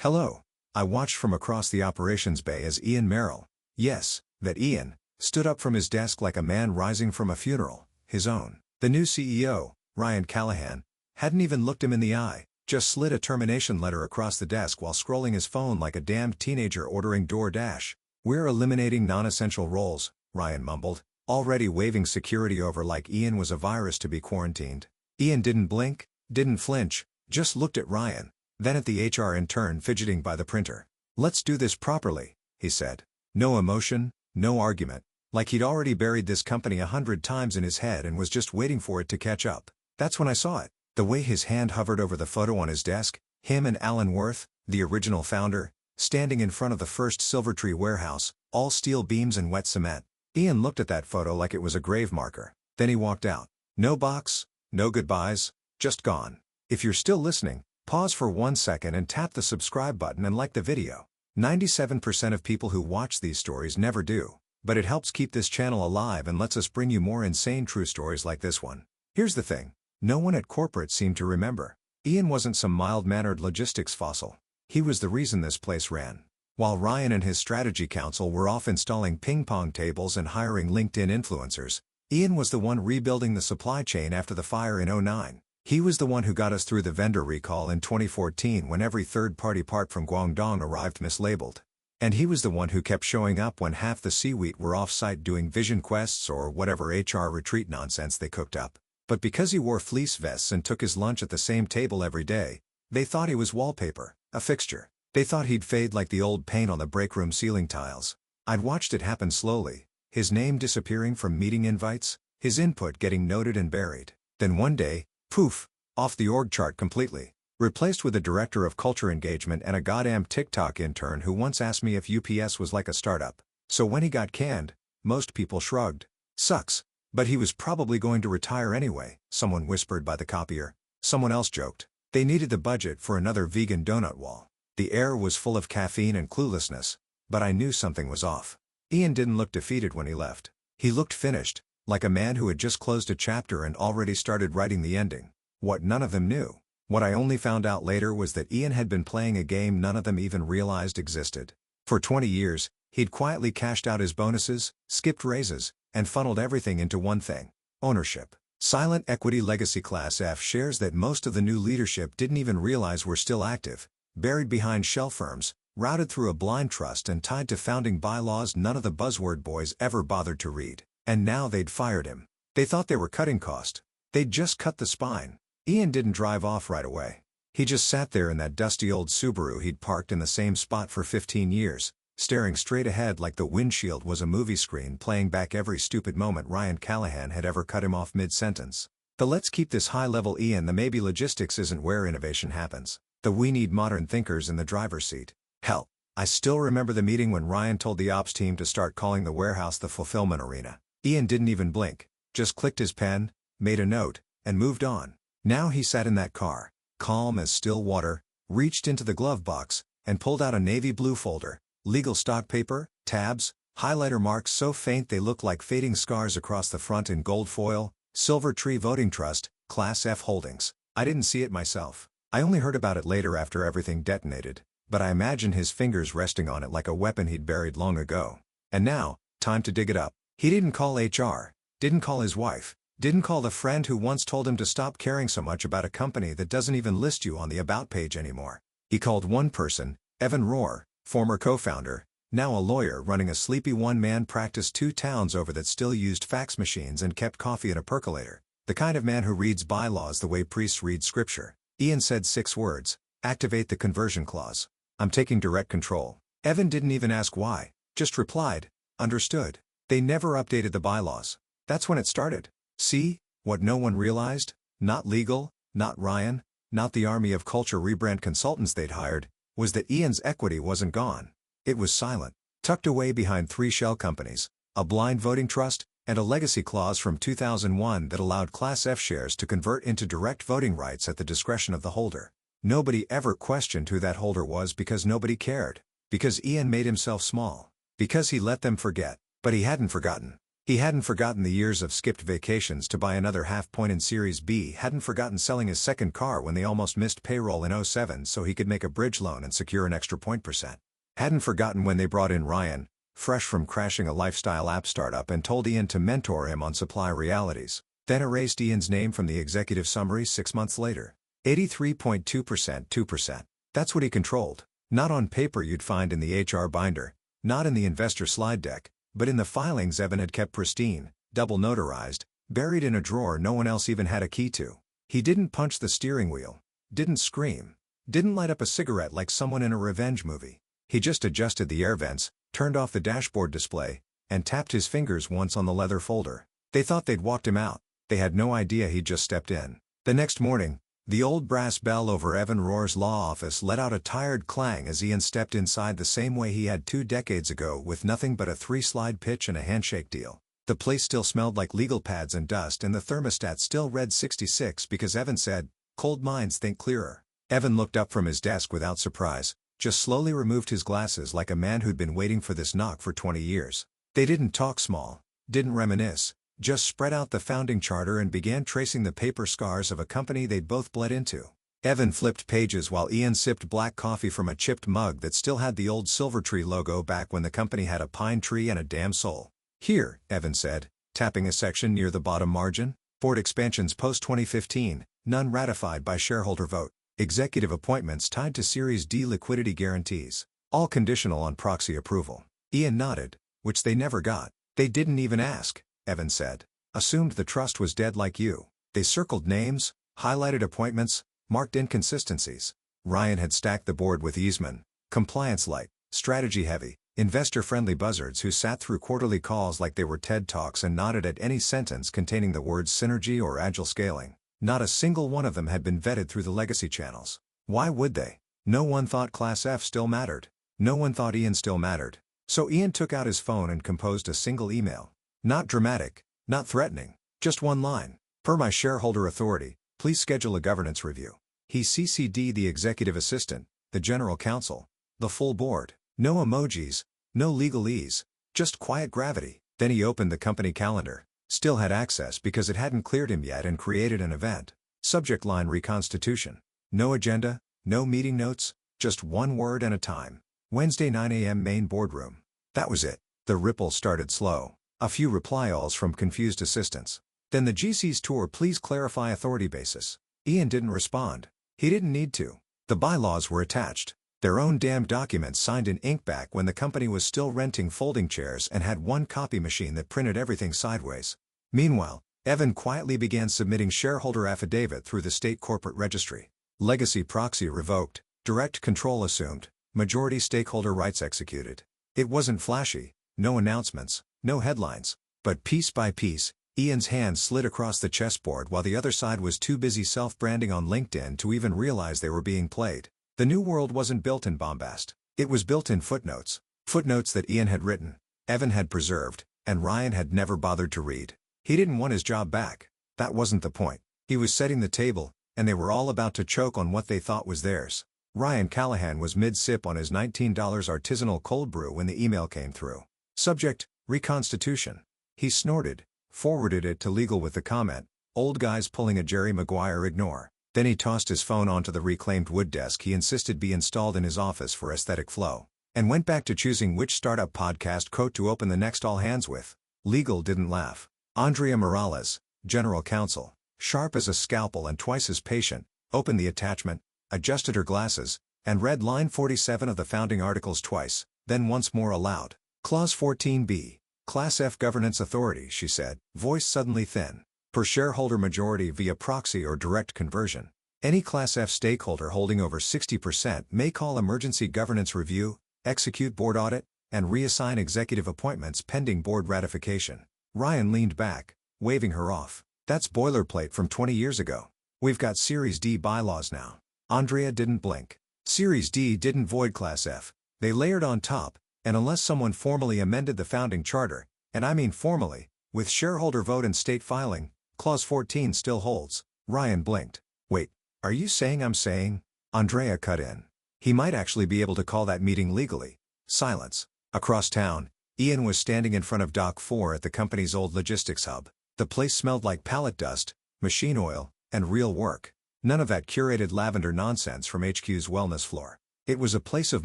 Hello. I watched from across the operations bay as Ian Merrill, yes, that Ian, stood up from his desk like a man rising from a funeral, his own. The new CEO, Ryan Callahan, hadn't even looked him in the eye, just slid a termination letter across the desk while scrolling his phone like a damned teenager ordering DoorDash. "We're eliminating non-essential roles," Ryan mumbled, already waving security over like Ian was a virus to be quarantined. Ian didn't blink, didn't flinch, just looked at Ryan, then at the HR intern fidgeting by the printer. "Let's do this properly," he said. No emotion, no argument, like he'd already buried this company 100 times in his head and was just waiting for it to catch up. That's when I saw it. The way his hand hovered over the photo on his desk, him and Alan Worth, the original founder, standing in front of the first Silvertree warehouse, all steel beams and wet cement. Ian looked at that photo like it was a grave marker. Then he walked out. No box, no goodbyes, just gone. If you're still listening, pause for 1 second and tap the subscribe button and like the video. 97% of people who watch these stories never do, but it helps keep this channel alive and lets us bring you more insane true stories like this one. Here's the thing. No one at corporate seemed to remember. Ian wasn't some mild-mannered logistics fossil. He was the reason this place ran. While Ryan and his strategy council were off installing ping-pong tables and hiring LinkedIn influencers, Ian was the one rebuilding the supply chain after the fire in '09. He was the one who got us through the vendor recall in 2014 when every third-party part from Guangdong arrived mislabeled. And he was the one who kept showing up when half the C-suite were off-site doing vision quests or whatever HR retreat nonsense they cooked up. But because he wore fleece vests and took his lunch at the same table every day, they thought he was wallpaper, a fixture. They thought he'd fade like the old paint on the breakroom ceiling tiles. I'd watched it happen slowly, his name disappearing from meeting invites, his input getting noted and buried. Then one day, poof, off the org chart completely. Replaced with a director of culture engagement and a goddamn TikTok intern who once asked me if UPS was like a startup. So when he got canned, most people shrugged. Sucks. But he was probably going to retire anyway, someone whispered by the copier. Someone else joked. They needed the budget for another vegan donut wall. The air was full of caffeine and cluelessness, but I knew something was off. Ian didn't look defeated when he left. He looked finished, like a man who had just closed a chapter and already started writing the ending. What none of them knew. What I only found out later was that Ian had been playing a game none of them even realized existed. For 20 years, he'd quietly cashed out his bonuses, skipped raises, and funneled everything into one thing: ownership. Silent equity legacy Class F shares that most of the new leadership didn't even realize were still active, buried behind shell firms, routed through a blind trust and tied to founding bylaws none of the buzzword boys ever bothered to read. And now they'd fired him. They thought they were cutting cost. They'd just cut the spine. Ian didn't drive off right away. He just sat there in that dusty old Subaru he'd parked in the same spot for 15 years, staring straight ahead like the windshield was a movie screen playing back every stupid moment Ryan Callahan had ever cut him off mid-sentence. The let's keep this high-level Ian, the maybe logistics isn't where innovation happens. The we need modern thinkers in the driver's seat. Hell, I still remember the meeting when Ryan told the ops team to start calling the warehouse the fulfillment arena. Ian didn't even blink, just clicked his pen, made a note, and moved on. Now he sat in that car, calm as still water, reached into the glove box, and pulled out a navy blue folder. Legal stock paper, tabs, highlighter marks so faint they look like fading scars across the front in gold foil. Silvertree Voting Trust, Class F Holdings. I didn't see it myself. I only heard about it later after everything detonated, but I imagine his fingers resting on it like a weapon he'd buried long ago. And now, time to dig it up. He didn't call HR, didn't call his wife, didn't call the friend who once told him to stop caring so much about a company that doesn't even list you on the About page anymore. He called one person, Evan Rohr, former co-founder, now a lawyer running a sleepy one-man practice 2 towns over that still used fax machines and kept coffee in a percolator. The kind of man who reads bylaws the way priests read scripture. Ian said 6 words: activate the conversion clause. I'm taking direct control. Evan didn't even ask why, just replied, understood. They never updated the bylaws. That's when it started. See, what no one realized, not legal, not Ryan, not the army of culture rebrand consultants they'd hired, was that Ian's equity wasn't gone. It was silent, tucked away behind 3 shell companies, a blind voting trust, and a legacy clause from 2001 that allowed Class F shares to convert into direct voting rights at the discretion of the holder. Nobody ever questioned who that holder was because nobody cared. Because Ian made himself small. Because he let them forget. But he hadn't forgotten. He hadn't forgotten the years of skipped vacations to buy another half point in Series B, hadn't forgotten selling his second car when they almost missed payroll in '07 so he could make a bridge loan and secure an extra %. Hadn't forgotten when they brought in Ryan, fresh from crashing a lifestyle app startup, and told Ian to mentor him on supply realities. Then erased Ian's name from the executive summary 6 months later. 83.2%, 2%. That's what he controlled. Not on paper you'd find in the HR binder, not in the investor slide deck, but in the filings Evan had kept pristine, double notarized, buried in a drawer no one else even had a key to. He didn't punch the steering wheel, didn't scream, didn't light up a cigarette like someone in a revenge movie. He just adjusted the air vents, turned off the dashboard display, and tapped his fingers once on the leather folder. They thought they'd walked him out. They had no idea he'd just stepped in. The next morning, the old brass bell over Evan Rohr's law office let out a tired clang as Ian stepped inside the same way he had 2 decades ago, with nothing but a 3-slide pitch and a handshake deal. The place still smelled like legal pads and dust, and the thermostat still read 66 because Evan said, "Cold minds think clearer." Evan looked up from his desk without surprise, just slowly removed his glasses like a man who'd been waiting for this knock for 20 years. They didn't talk small, didn't reminisce, just spread out the founding charter and began tracing the paper scars of a company they'd both bled into. Evan flipped pages while Ian sipped black coffee from a chipped mug that still had the old Silvertree logo back when the company had a pine tree and a damn soul. "Here," Evan said, tapping a section near the bottom margin. "Board expansions post-2015, none ratified by shareholder vote. Executive appointments tied to Series D liquidity guarantees. All conditional on proxy approval." Ian nodded, which they never got. "They didn't even ask," Evan said. "Assumed the trust was dead like you." They circled names, highlighted appointments, marked inconsistencies. Ryan had stacked the board with Eastman, compliance light, strategy heavy, investor-friendly buzzards who sat through quarterly calls like they were TED Talks and nodded at any sentence containing the words synergy or agile scaling. Not a single one of them had been vetted through the legacy channels. Why would they? No one thought Class F still mattered. No one thought Ian still mattered. So Ian took out his phone and composed a single email. Not dramatic, not threatening, just one line. "Per my shareholder authority, please schedule a governance review." He CC'd the executive assistant, the general counsel, the full board. No emojis, no legalese, just quiet gravity. Then he opened the company calendar. Still had access because it hadn't cleared him yet, and created an event. Subject line: reconstitution. No agenda, no meeting notes, just one word and a time. Wednesday 9 a.m. main boardroom. That was it. The ripple started slow. A few reply-alls from confused assistants. Then the GC's tour: please clarify authority basis. Ian didn't respond. He didn't need to. The bylaws were attached. Their own damn documents signed in ink back when the company was still renting folding chairs and had one copy machine that printed everything sideways. Meanwhile, Evan quietly began submitting shareholder affidavit through the state corporate registry. Legacy proxy revoked, direct control assumed, majority stakeholder rights executed. It wasn't flashy, no announcements, no headlines. But piece by piece, Ian's hand slid across the chessboard while the other side was too busy self-branding on LinkedIn to even realize they were being played. The new world wasn't built in bombast. It was built in footnotes. Footnotes that Ian had written, Evan had preserved, and Ryan had never bothered to read. He didn't want his job back. That wasn't the point. He was setting the table, and they were all about to choke on what they thought was theirs. Ryan Callahan was mid-sip on his $19 artisanal cold brew when the email came through. Subject: reconstitution. He snorted, forwarded it to legal with the comment, "Old guys pulling a Jerry Maguire, ignore." Then he tossed his phone onto the reclaimed wood desk he insisted be installed in his office for aesthetic flow, and went back to choosing which startup podcast quote to open the next all hands with. Legal didn't laugh. Andrea Morales, general counsel, sharp as a scalpel and twice as patient, opened the attachment, adjusted her glasses, and read line 47 of the founding articles twice, then once more aloud. Clause 14b, Class F governance authority, she said, voice suddenly thin. Per shareholder majority via proxy or direct conversion. Any Class F stakeholder holding over 60% may call emergency governance review, execute board audit, and reassign executive appointments pending board ratification. Ryan leaned back, waving her off. That's boilerplate from 20 years ago. We've got Series D bylaws now. Andrea didn't blink. Series D didn't void Class F. They layered on top, and unless someone formally amended the founding charter, and I mean formally, with shareholder vote and state filing, Clause 14 still holds. Ryan blinked. Wait, are you saying I'm saying? Andrea cut in. He might actually be able to call that meeting legally. Silence. Across town, Ian was standing in front of Dock 4 at the company's old logistics hub. The place smelled like pallet dust, machine oil, and real work. None of that curated lavender nonsense from HQ's wellness floor. It was a place of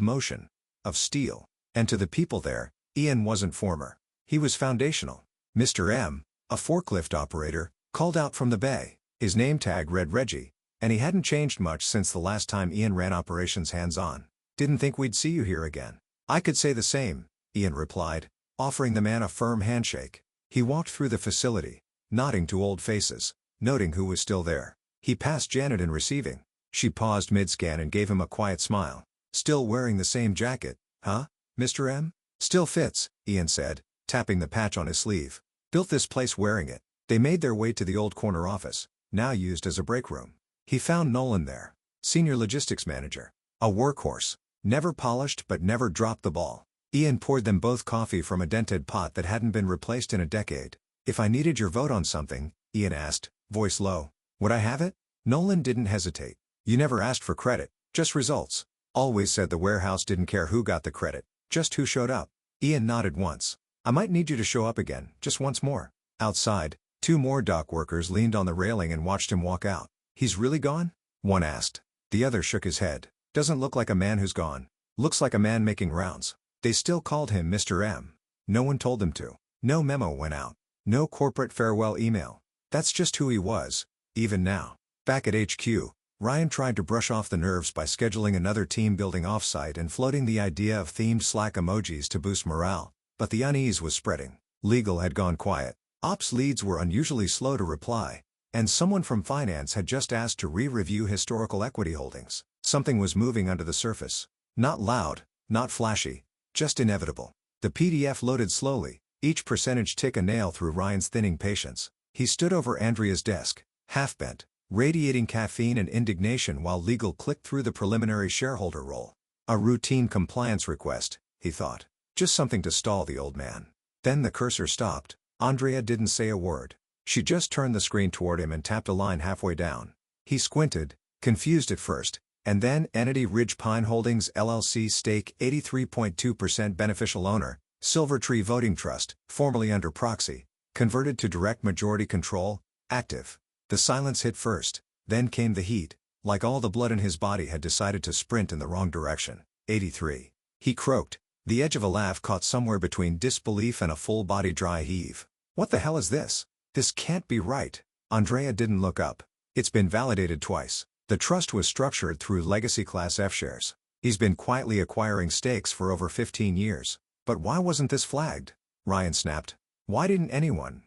motion, of steel. And to the people there, Ian wasn't former. He was foundational. Mr. M, a forklift operator, called out from the bay. His name tag read Reggie, and he hadn't changed much since the last time Ian ran operations hands-on. "Didn't think we'd see you here again." "I could say the same," Ian replied, offering the man a firm handshake. He walked through the facility, nodding to old faces, noting who was still there. He passed Janet in receiving. She paused mid-scan and gave him a quiet smile. "Still wearing the same jacket, huh, Mr. M?" "Still fits," Ian said, tapping the patch on his sleeve. "Built this place wearing it." They made their way to the old corner office, now used as a break room. He found Nolan there, senior logistics manager. A workhorse, never polished but never dropped the ball. Ian poured them both coffee from a dented pot that hadn't been replaced in a decade. "If I needed your vote on something," Ian asked, voice low, "would I have it?" Nolan didn't hesitate. "You never asked for credit, just results. Always said the warehouse didn't care who got the credit, just who showed up." Ian nodded once. "I might need you to show up again, just once more." Outside, two more dock workers leaned on the railing and watched him walk out. "He's really gone?" one asked. The other shook his head. "Doesn't look like a man who's gone. Looks like a man making rounds." They still called him Mr. M. No one told them to. No memo went out. No corporate farewell email. That's just who he was, even now. Back at HQ, Ryan tried to brush off the nerves by scheduling another team-building offsite and floating the idea of themed Slack emojis to boost morale, but the unease was spreading. Legal had gone quiet. Ops leads were unusually slow to reply, and someone from finance had just asked to re-review historical equity holdings. Something was moving under the surface. Not loud, not flashy, just inevitable. The PDF loaded slowly, each percentage tick a nail through Ryan's thinning patience. He stood over Andrea's desk, half-bent, radiating caffeine and indignation while legal clicked through the preliminary shareholder roll. A routine compliance request, he thought. Just something to stall the old man. Then the cursor stopped. Andrea didn't say a word. She just turned the screen toward him and tapped a line halfway down. He squinted, confused at first, and then Entity Ridge Pine Holdings LLC stake 83.2% beneficial owner, Silvertree Voting Trust, formerly under proxy, converted to direct majority control, active. The silence hit first, then came the heat, like all the blood in his body had decided to sprint in the wrong direction. 83. He croaked, the edge of a laugh caught somewhere between disbelief and a full-body dry heave. "What the hell is this? This can't be right." Andrea didn't look up. "It's been validated twice. The trust was structured through legacy Class F shares. He's been quietly acquiring stakes for over 15 years. But why wasn't this flagged?" Ryan snapped. "Why didn't anyone?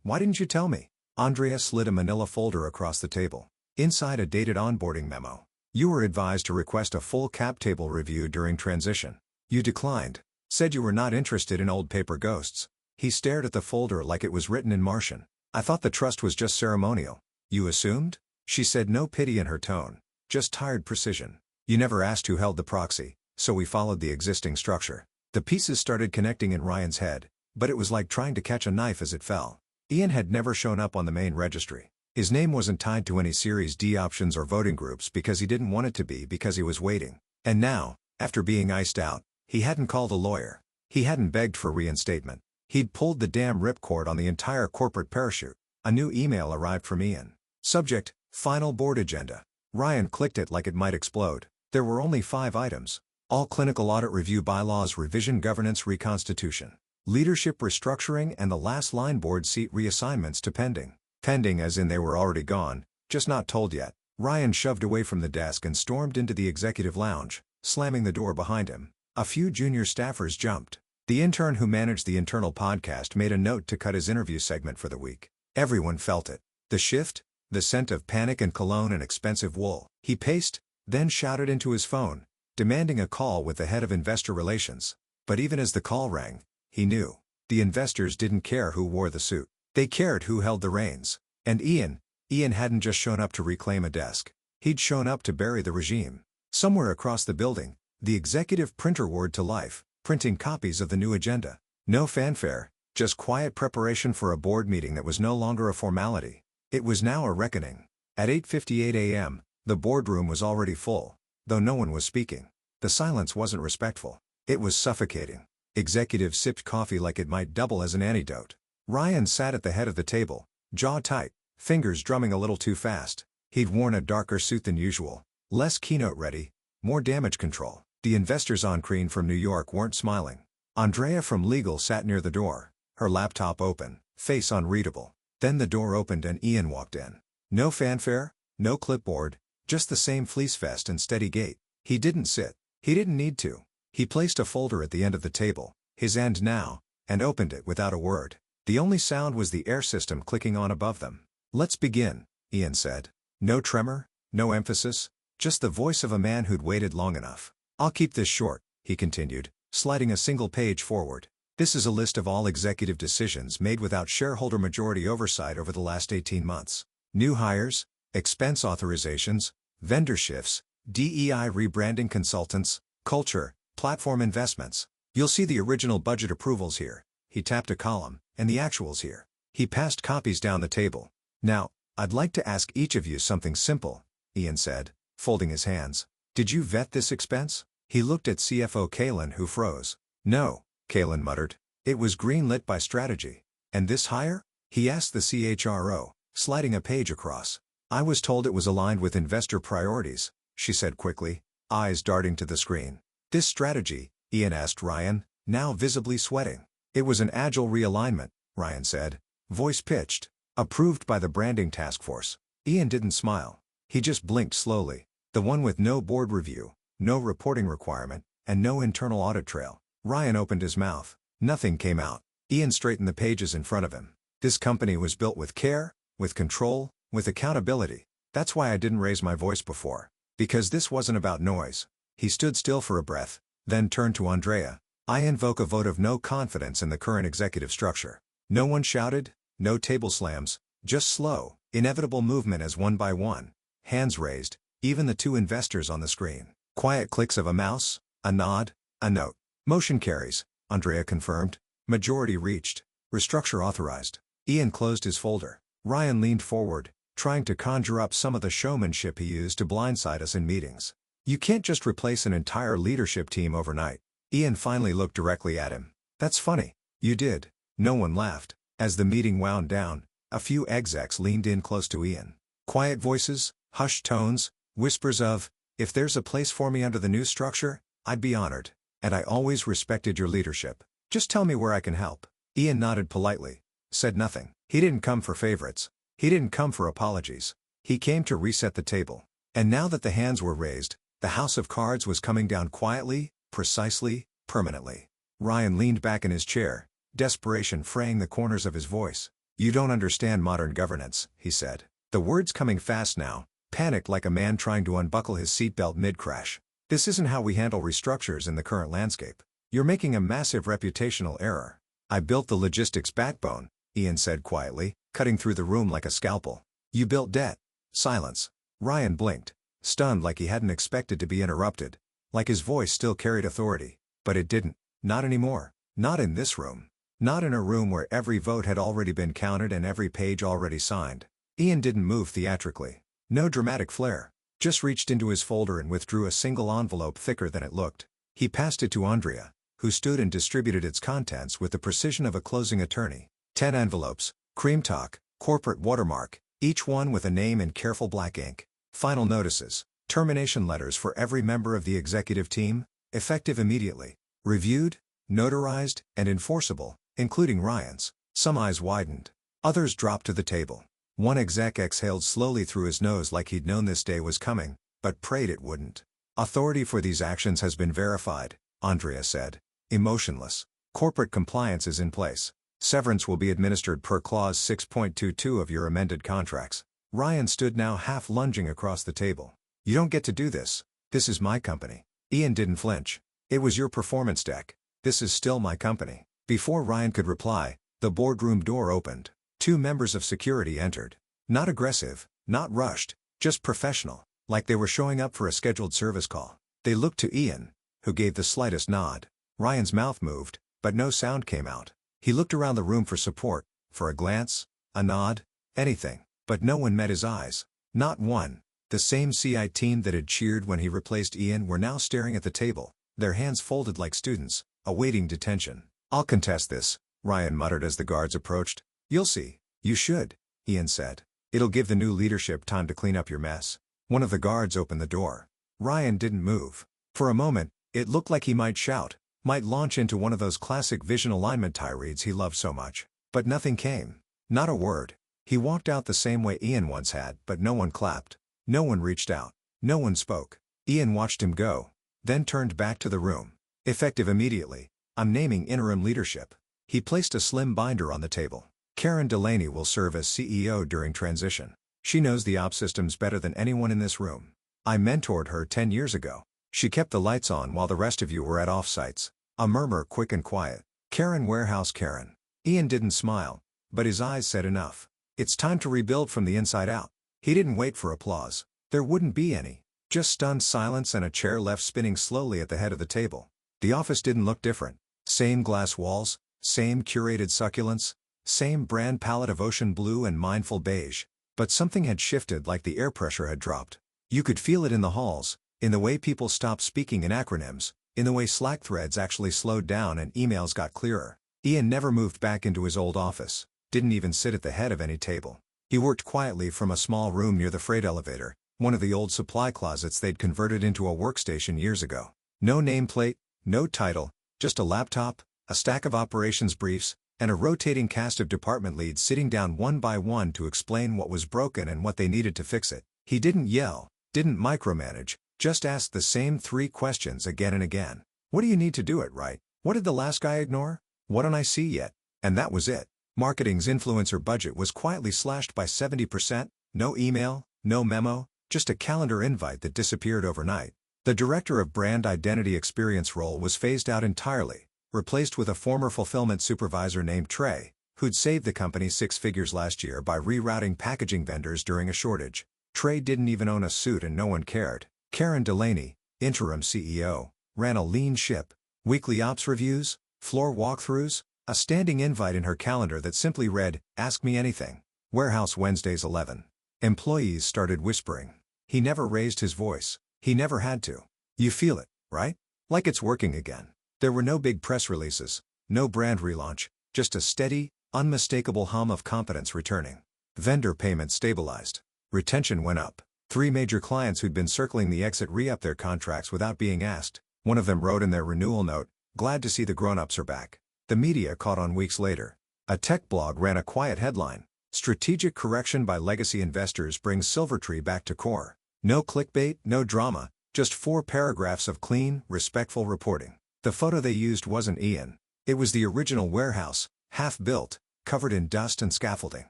Why didn't you tell me?" Andrea slid a manila folder across the table. Inside a dated onboarding memo. "You were advised to request a full cap table review during transition. You declined. Said you were not interested in old paper ghosts." He stared at the folder like it was written in Martian. "I thought the trust was just ceremonial." "You assumed?" She said, no pity in her tone, just tired precision. "You never asked who held the proxy, so we followed the existing structure." The pieces started connecting in Ryan's head, but it was like trying to catch a knife as it fell. Ian had never shown up on the main registry. His name wasn't tied to any Series D options or voting groups because he didn't want it to be, because he was waiting. And now, after being iced out, he hadn't called a lawyer. He hadn't begged for reinstatement. He'd pulled the damn ripcord on the entire corporate parachute. A new email arrived from Ian. Subject, Final Board Agenda. Ryan clicked it like it might explode. There were only 5 items. All clinical audit review bylaws revision, governance reconstitution, leadership restructuring, and the last line board seat reassignments to pending. Pending as in they were already gone, just not told yet. Ryan shoved away from the desk and stormed into the executive lounge, slamming the door behind him. A few junior staffers jumped. The intern who managed the internal podcast made a note to cut his interview segment for the week. Everyone felt it. The shift, the scent of panic and cologne and expensive wool. He paced, then shouted into his phone, demanding a call with the head of investor relations. But even as the call rang, he knew. The investors didn't care who wore the suit. They cared who held the reins. And Ian hadn't just shown up to reclaim a desk. He'd shown up to bury the regime. Somewhere across the building, the executive printer whirred to life, printing copies of the new agenda. No fanfare, just quiet preparation for a board meeting that was no longer a formality. It was now a reckoning. At 8:58 a.m., the boardroom was already full, though no one was speaking. The silence wasn't respectful. It was suffocating. Executives sipped coffee like it might double as an antidote. Ryan sat at the head of the table, jaw tight, fingers drumming a little too fast. He'd worn a darker suit than usual, less keynote ready, more damage control. The investors on screen from New York weren't smiling. Andrea from legal sat near the door, her laptop open, face unreadable. Then the door opened and Ian walked in. No fanfare, no clipboard, just the same fleece vest and steady gait. He didn't sit. He didn't need to. He placed a folder at the end of the table, his end now, and opened it without a word. The only sound was the air system clicking on above them. "Let's begin," Ian said. No tremor, no emphasis, just the voice of a man who'd waited long enough. "I'll keep this short," he continued, sliding a single page forward. "This is a list of all executive decisions made without shareholder majority oversight over the last 18 months. New hires, expense authorizations, vendor shifts, DEI rebranding consultants, culture, platform investments. You'll see the original budget approvals here." He tapped a column, "and the actuals here." He passed copies down the table. "Now, I'd like to ask each of you something simple," Ian said, folding his hands. "Did you vet this expense?" He looked at CFO Kalen, who froze. "No," Kalen muttered. "It was green-lit by strategy." "And this hire?" he asked the CHRO, sliding a page across. "I was told it was aligned with investor priorities," she said quickly, eyes darting to the screen. "This strategy?" Ian asked Ryan, now visibly sweating. "It was an agile realignment," Ryan said, voice pitched. "Approved by the branding task force." Ian didn't smile. He just blinked slowly. "The one with no board review, no reporting requirement, and no internal audit trail." Ryan opened his mouth. Nothing came out. Ian straightened the pages in front of him. "This company was built with care, with control, with accountability. That's why I didn't raise my voice before. Because this wasn't about noise." He stood still for a breath, then turned to Andrea. "I invoke a vote of no confidence in the current executive structure." No one shouted, no table slams, just slow, inevitable movement as one by one, hands raised, even the two investors on the screen. Quiet clicks of a mouse, a nod, a note. "Motion carries," Andrea confirmed. "Majority reached. Restructure authorized." Ian closed his folder. Ryan leaned forward, trying to conjure up some of the showmanship he used to blindside us in meetings. "You can't just replace an entire leadership team overnight." Ian finally looked directly at him. "That's funny. You did." No one laughed. As the meeting wound down, a few execs leaned in close to Ian. Quiet voices, hushed tones, whispers of, "If there's a place for me under the new structure, I'd be honored. And I always respected your leadership. Just tell me where I can help." Ian nodded politely, said nothing. He didn't come for favorites. He didn't come for apologies. He came to reset the table. And now that the hands were raised, the house of cards was coming down quietly, precisely, permanently. Ryan leaned back in his chair, desperation fraying the corners of his voice. "You don't understand modern governance," he said. The words coming fast now, panicked like a man trying to unbuckle his seatbelt mid-crash. "This isn't how we handle restructures in the current landscape. You're making a massive reputational error." "I built the logistics backbone," Ian said quietly, cutting through the room like a scalpel. "You built debt." Silence. Ryan blinked, stunned like he hadn't expected to be interrupted, like his voice still carried authority. But it didn't. Not anymore. Not in this room. Not in a room where every vote had already been counted and every page already signed. Ian didn't move theatrically. No dramatic flair. Just reached into his folder and withdrew a single envelope thicker than it looked. He passed it to Andrea, who stood and distributed its contents with the precision of a closing attorney. 10 envelopes, cream talk, corporate watermark, each one with a name in careful black ink. Final notices, termination letters for every member of the executive team, effective immediately. Reviewed, notarized, and enforceable, including Ryan's. Some eyes widened. Others dropped to the table. One exec exhaled slowly through his nose like he'd known this day was coming, but prayed it wouldn't. "Authority for these actions has been verified," Andrea said, emotionless. "Corporate compliance is in place. Severance will be administered per Clause 6.22 of your amended contracts." Ryan stood now half lunging across the table. "You don't get to do this. This is my company." Ian didn't flinch. "It was your performance deck. This is still my company." Before Ryan could reply, the boardroom door opened. 2 members of security entered. Not aggressive, not rushed, just professional, like they were showing up for a scheduled service call. They looked to Ian, who gave the slightest nod. Ryan's mouth moved, but no sound came out. He looked around the room for support, for a glance, a nod, anything, but no one met his eyes. Not one. The same CI team that had cheered when he replaced Ian were now staring at the table, their hands folded like students, awaiting detention. "I'll contest this," Ryan muttered as the guards approached. "You'll see." "You should," Ian said. "It'll give the new leadership time to clean up your mess." One of the guards opened the door. Ryan didn't move. For a moment, it looked like he might shout, might launch into one of those classic vision alignment tirades he loved so much. But nothing came. Not a word. He walked out the same way Ian once had, but no one clapped. No one reached out. No one spoke. Ian watched him go, then turned back to the room. "Effective immediately. I'm naming interim leadership." He placed a slim binder on the table. "Karen Delaney will serve as CEO during transition. She knows the ops systems better than anyone in this room. I mentored her 10 years ago. She kept the lights on while the rest of you were at offsites." A murmur, quick and quiet. "Karen Warehouse Karen." Ian didn't smile, but his eyes said enough. It's time to rebuild from the inside out. He didn't wait for applause. There wouldn't be any. Just stunned silence and a chair left spinning slowly at the head of the table. The office didn't look different. Same glass walls, same curated succulents, same brand palette of ocean blue and mindful beige. But something had shifted, like the air pressure had dropped. You could feel it in the halls, in the way people stopped speaking in acronyms, in the way Slack threads actually slowed down and emails got clearer. Ian never moved back into his old office, didn't even sit at the head of any table. He worked quietly from a small room near the freight elevator, one of the old supply closets they'd converted into a workstation years ago. No nameplate, no title, just a laptop, a stack of operations briefs, and a rotating cast of department leads sitting down one by one to explain what was broken and what they needed to fix it. He didn't yell, didn't micromanage, just asked the same 3 questions again and again. "What do you need to do it right? What did the last guy ignore? What don't I see yet?" And that was it. Marketing's influencer budget was quietly slashed by 70%, no email, no memo, just a calendar invite that disappeared overnight. The Director of Brand Identity Experience role was phased out entirely, replaced with a former fulfillment supervisor named Trey, who'd saved the company 6 figures last year by rerouting packaging vendors during a shortage. Trey didn't even own a suit and no one cared. Karen Delaney, interim CEO, ran a lean ship. Weekly ops reviews, floor walkthroughs, a standing invite in her calendar that simply read, "Ask me anything." Warehouse Wednesdays 11. Employees started whispering. He never raised his voice. He never had to. "You feel it, right? Like it's working again." There were no big press releases, no brand relaunch, just a steady, unmistakable hum of competence returning. Vendor payments stabilized. Retention went up. 3 major clients who'd been circling the exit re-upped their contracts without being asked. One of them wrote in their renewal note, "Glad to see the grown-ups are back." The media caught on weeks later. A tech blog ran a quiet headline: "Strategic correction by legacy investors brings Silvertree back to core." No clickbait, no drama, just 4 paragraphs of clean, respectful reporting. The photo they used wasn't Ian. It was the original warehouse, half-built, covered in dust and scaffolding.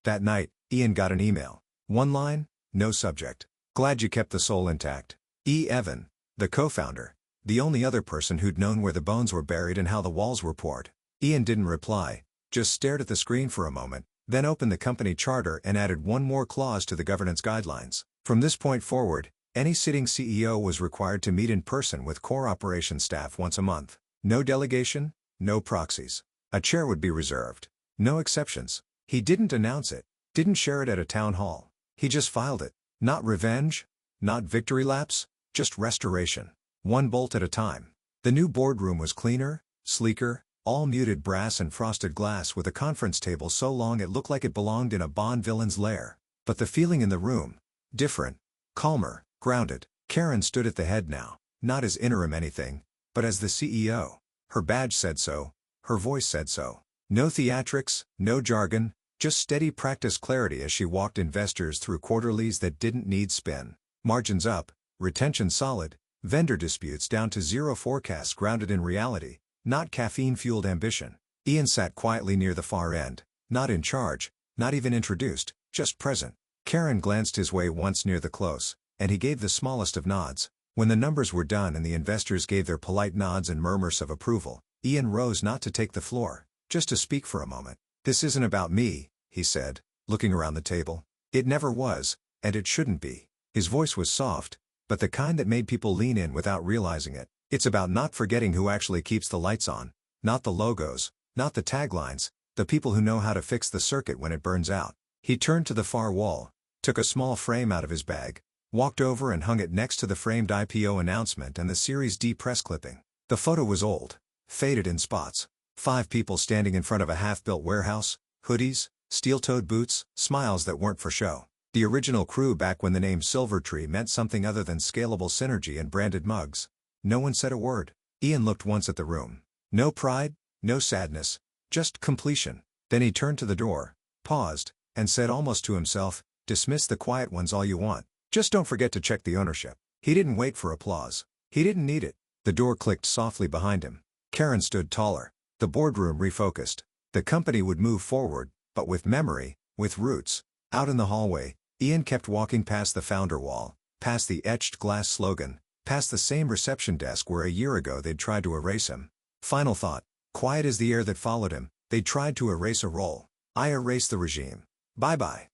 That night, Ian got an email. One line, no subject. "Glad you kept the soul intact. E. Evan," the co-founder, the only other person who'd known where the bones were buried and how the walls were poured. Ian didn't reply, just stared at the screen for a moment, then opened the company charter and added one more clause to the governance guidelines. From this point forward, any sitting CEO was required to meet in person with core operations staff once a month. No delegation, no proxies. A chair would be reserved. No exceptions. He didn't announce it, didn't share it at a town hall. He just filed it. Not revenge, not victory laps, just restoration. One bolt at a time. The new boardroom was cleaner, sleeker, all muted brass and frosted glass with a conference table so long it looked like it belonged in a Bond villain's lair. But the feeling in the room, different, calmer, grounded. Karen stood at the head now, not as interim anything, but as the CEO. Her badge said so, her voice said so. No theatrics, no jargon, just steady practice clarity as she walked investors through quarterlies that didn't need spin. Margins up, retention solid, vendor disputes down to 0, forecasts grounded in reality, not caffeine-fueled ambition. Ian sat quietly near the far end, not in charge, not even introduced, just present. Karen glanced his way once near the close, and he gave the smallest of nods. When the numbers were done and the investors gave their polite nods and murmurs of approval, Ian rose not to take the floor, just to speak for a moment. "This isn't about me," he said, looking around the table. "It never was, and it shouldn't be." His voice was soft, but the kind that made people lean in without realizing it. "It's about not forgetting who actually keeps the lights on. Not the logos, not the taglines, the people who know how to fix the circuit when it burns out." He turned to the far wall, took a small frame out of his bag, walked over and hung it next to the framed IPO announcement and the Series D press clipping. The photo was old, faded in spots. 5 people standing in front of a half-built warehouse, hoodies, steel-toed boots, smiles that weren't for show. The original crew back when the name Silvertree meant something other than scalable synergy and branded mugs. No one said a word. Ian looked once at the room. No pride, no sadness, just completion. Then he turned to the door, paused, and said almost to himself, "Dismiss the quiet ones all you want. Just don't forget to check the ownership." He didn't wait for applause. He didn't need it. The door clicked softly behind him. Karen stood taller. The boardroom refocused. The company would move forward, but with memory, with roots. Out in the hallway, Ian kept walking past the founder wall, past the etched glass slogan, past the same reception desk where a year ago they'd tried to erase him. Final thought. Quiet as the air that followed him, they tried to erase a role. I erased the regime. Bye-bye.